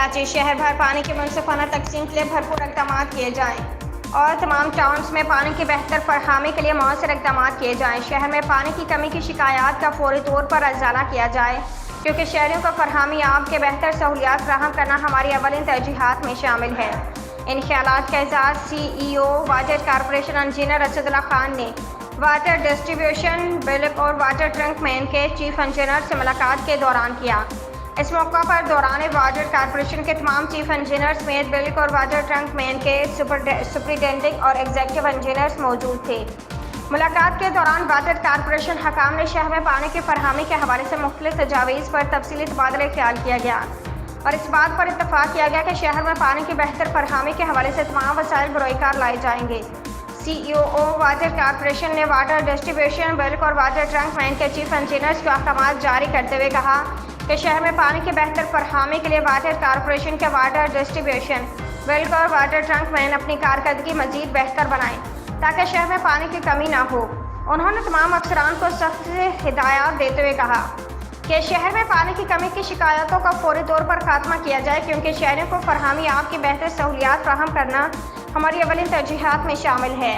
कराची शहर भर पानी की मुनसिफाना तकसीम के लिए भरपूर इक़दाम किए जाएँ और तमाम टाउन्स में पानी की बेहतर फरहमी के लिए मौसर इक़दाम किए जाएँ। शहर में पानी की कमी की शिकायत का फौरी तौर पर अजाला किया जाए, क्योंकि शहरियों को फरहमी आब के बेहतर सहूलियात फराहम करना हमारी अवलिन तरजीहात में शामिल है। इन ख्यालात का इज़हार CEO water corporation engineer Asadullah Khan ने वाटर डिस्ट्रीब्यूशन बिल्क और वाटर ट्रंक मैन के चीफ इंजीनियर से मुलाकात के दौरान किया। इस मौका पर दौरान वाटर कॉरपोरेशन के तमाम चीफ इंजीनियर समेत बिल्क और वाटर ट्रंक मैन के सुपरिटेंडिंग और एग्जीक्यूटिव इंजीनियर्स मौजूद थे। मुलाकात के दौरान वाटर कॉरपोरेशन हकाम ने शहर में पानी की फरहमी के हवाले से मुख्तलिफ तजावीज़ पर तफसीली तबादला ख्याल किया गया और इस बात पर इत्तफाक किया गया कि शहर में पानी की बेहतर फरहमी के हवाले से तमाम वसाइल बरोकार लाए जाएंगे। CEO वाटर कॉरपोरेशन ने वाटर डिस्ट्रीब्यूशन बिल्क और वाटर ट्रंक मैन के चीफ इंजीनियर्स को अहकाम जारी करते हुए कहा कि शहर में पानी की बेहतर फरहमी के लिए वाटर कॉरपोरेशन के वाटर डिस्ट्रीब्यूशन बिल्क और वाटर ट्रंक मैन अपनी कारकर्दगी मजीद बेहतर बनाएं ताकि शहर में पानी की कमी ना हो। उन्होंने तमाम अफसरान को सख्त हिदायत देते हुए कहा कि शहर में पानी की कमी की शिकायतों का फौरी तौर पर खात्मा किया जाए, क्योंकि शहरियों को फरहमी आब की बेहतर सहूलियात फराहम करना हमारी अवलिन तरजीहात में शामिल है।